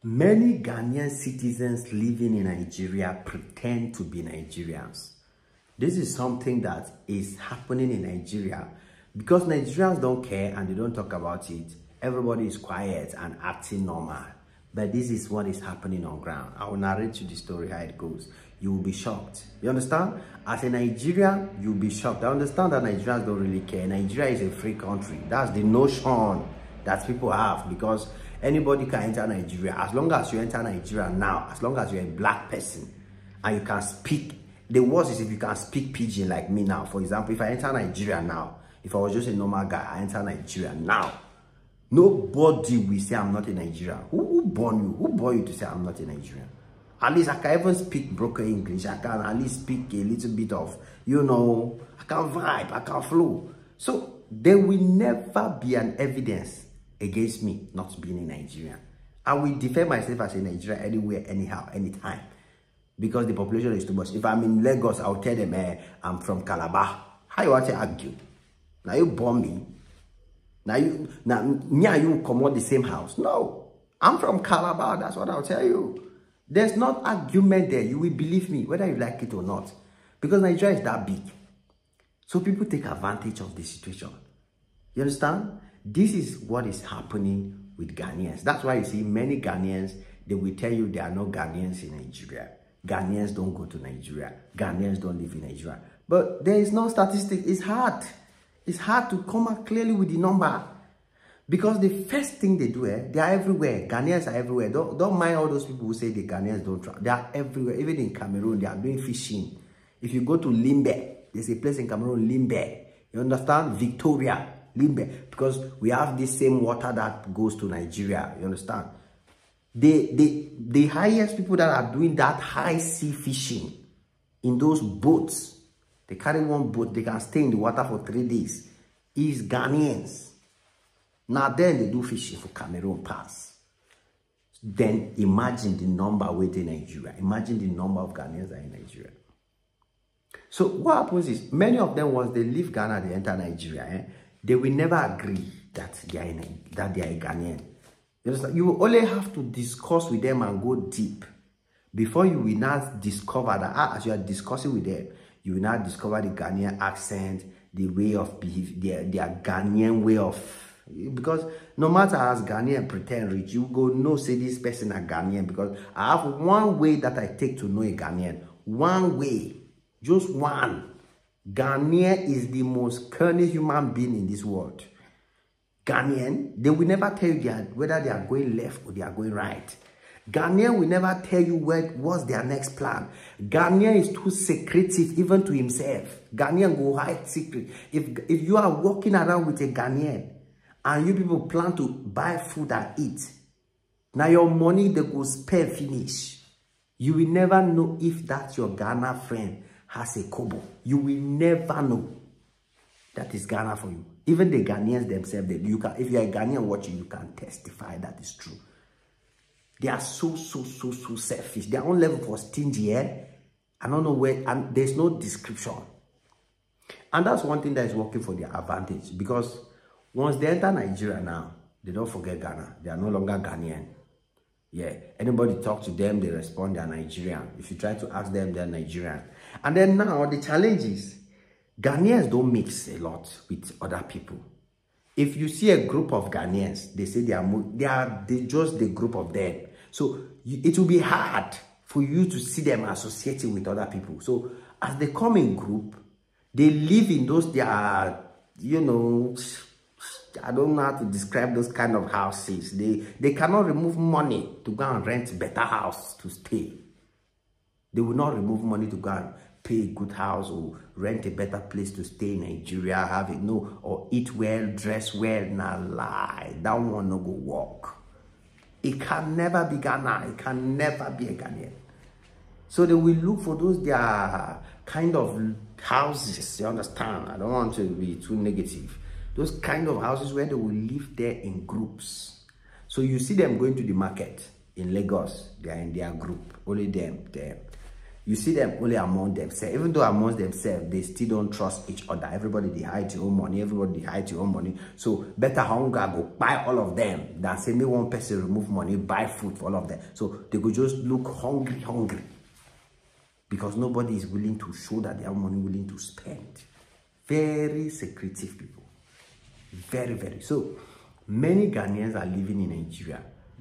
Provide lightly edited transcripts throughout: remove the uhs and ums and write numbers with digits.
Many Ghanaian citizens living in Nigeria pretend to be Nigerians. This is something that is happening in Nigeria because Nigerians don't care and they don't talk about it. Everybody is quiet and acting normal. But this is what is happening on ground. I will narrate you the story, how it goes. You will be shocked. You understand? As a Nigerian, you'll be shocked. I understand that Nigerians don't really care. Nigeria is a free country. That's the notion that people have, because anybody can enter Nigeria. As long as you enter Nigeria now, as long as you're a black person and you can speak, the worst is if you can speak pidgin like me now. For example, if I enter Nigeria now, if I was just a normal guy, I enter Nigeria now, nobody will say I'm not a Nigerian. Who born you? Who born you to say I'm not a Nigerian? At least I can even speak broken English. I can at least speak a little bit of, I can vibe, I can flow. So there will never be an evidence against me not being a Nigerian. I will defend myself as a Nigerian anywhere, anyhow, anytime. Because the population is too much. If I'm in Lagos, I'll tell them, I'm from Calabar. How you want to argue? Now you bomb me. Now me and you come out the same house. No, I'm from Calabar. That's what I'll tell you. There's not argument there. You will believe me, whether you like it or not. Because Nigeria is that big. So people take advantage of the situation. You understand? This is what is happening with Ghanaians. That's why you see many Ghanaians, they will tell you there are no Ghanaians in Nigeria. Ghanaians don't go to Nigeria. Ghanaians don't live in Nigeria. But there is no statistic. It's hard. It's hard to come out clearly with the number. Because the first thing they do, they are everywhere. Ghanaians are everywhere. Don't mind all those people who say the Ghanaians don't travel. They are everywhere. Even in Cameroon, they are doing fishing. If you go to Limbe, there's a place in Cameroon, Limbe. You understand? Victoria, Limbe. Because we have the same water that goes to Nigeria. You understand? The highest people that are doing that high sea fishing in those boats, they carry one boat, they can stay in the water for 3 days, is Ghanaians. Now then they do fishing for Cameroon Pass. Then imagine the number within Nigeria. Imagine the number of Ghanaians are in Nigeria. So what happens is, many of them, once they leave Ghana, they enter Nigeria, they will never agree that they are a Ghanaian. You understand? You will only have to discuss with them and go deep before you will not discover that as you are discussing with them, you will not discover the Ghanaian accent, the way of behavior, their Ghanaian way of. Because no matter as Ghanaian pretend rich, you go no say this person a Ghanaian, because I have one way that I take to know a Ghanaian. One way, just one. Ghanaian is the most cunning human being in this world. Ghanaian, they will never tell you whether they are going left or they are going right. Ghanaian will never tell you what's their next plan. Ghanaian is too secretive even to himself. Ghanaian go hide secret. If you are walking around with a Ghanaian and you people plan to buy food and eat, now your money they go spend finish. You will never know if that your Ghana friend has a kobo. You will never know. That is Ghana for you. Even the Ghanaians themselves, if you are a Ghanaian watching, you can testify that is true. They are so selfish. Their own level for stingy, I don't know where, and there's no description. And that's one thing that is working for their advantage, because once they enter Nigeria now, they don't forget Ghana. They are no longer Ghanaian. Yeah, anybody talk to them, they respond, they are Nigerian. If you try to ask them, they're Nigerian. And then now the challenge is, Ghanaians don't mix a lot with other people. If you see a group of Ghanaians, they say they are just the group of them. So it will be hard for you to see them associating with other people. So as they come in group, they live in those, I don't know how to describe those kind of houses. They cannot remove money to go and rent better house to stay. They will not remove money to go and pay a good house or rent a better place to stay in Nigeria, have it, no, or eat well, dress well. Nah, lie. That one no go work. It can never be Ghana. It can never be a Ghanaian. So they will look for those their kind of houses. You understand? I don't want to be too negative. Those kind of houses where they will live there in groups. So you see them going to the market in Lagos. They are in their group. Only them there. You see them only among themselves. Even though amongst themselves, they still don't trust each other. Everybody, they hide your own money. Everybody, they hide your own money. So better hunger go buy all of them than say me one person remove money, buy food for all of them. So they could just look hungry. Because nobody is willing to show that they have money willing to spend. Very secretive people. Very. So many Ghanaians are living in Nigeria,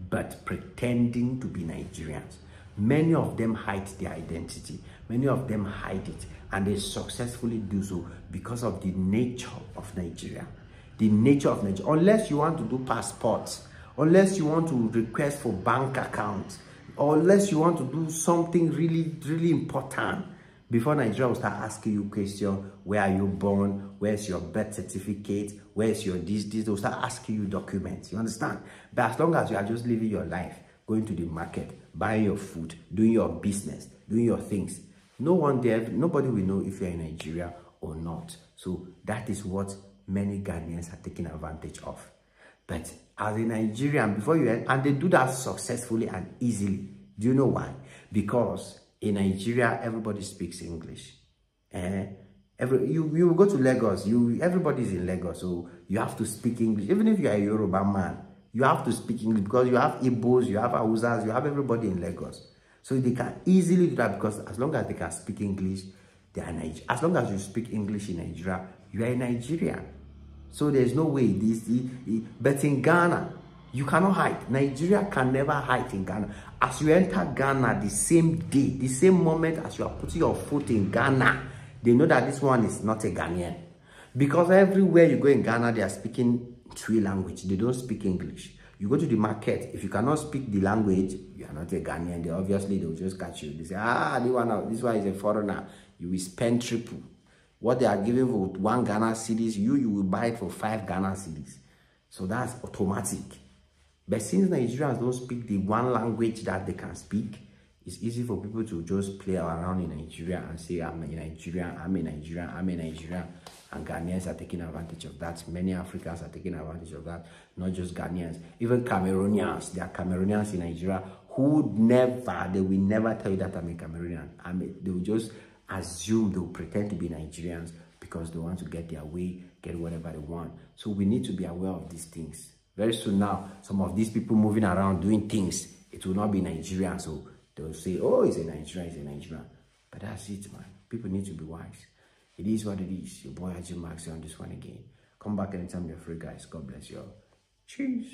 but pretending to be Nigerians. Many of them hide their identity. Many of them hide it, and they successfully do so because of the nature of Nigeria. The nature of Nigeria. Unless you want to do passports, unless you want to request for bank accounts, or unless you want to do something really important, before Nigeria will start asking you questions: where are you born? Where's your birth certificate? Where's your this? They'll start asking you documents. You understand? But as long as you are just living your life, going to the market, buying your food, doing your business, doing your things, nobody will know if you're in Nigeria or not. So that is what many Ghanaians are taking advantage of. But as a Nigerian, and they do that successfully and easily. Do you know why? Because in Nigeria, everybody speaks English. You go to Lagos, everybody's in Lagos, so you have to speak English. Even if you are a Yoruba man, you have to speak English because you have Igbos, you have Hausas, you have everybody in Lagos. So they can easily do that because as long as they can speak English, they are Nigerian. As long as you speak English in Nigeria, you are a Nigerian. So there's no way but in Ghana, you cannot hide. Nigeria can never hide in Ghana. As you enter Ghana the same day, the same moment as you are putting your foot in Ghana, they know that this one is not a Ghanaian. Because everywhere you go in Ghana, they are speaking Twi language. They don't speak English. You go to the market, if you cannot speak the language, you are not a Ghanaian. They will just catch you. They say, this one is a foreigner. You will spend triple. What they are giving for 1 Ghana cedis, you will buy it for 5 Ghana cedis. So that's automatic. But since Nigerians don't speak the one language that they can speak, it's easy for people to just play around in Nigeria and say, I'm a Nigerian, and Ghanaians are taking advantage of that. Many Africans are taking advantage of that, not just Ghanaians. Even Cameroonians, there are Cameroonians in Nigeria who they will never tell you that I'm a Cameroonian. They will just assume, they will pretend to be Nigerians because they want to get their way, get whatever they want. So we need to be aware of these things. Very soon now, some of these people moving around doing things, it will not be Nigerian. So they'll say, oh, he's a Nigerian. But that's it, man. People need to be wise. It is what it is. Your boy Haji Max on this one again. Come back anytime you're free, guys. God bless you all. Cheers.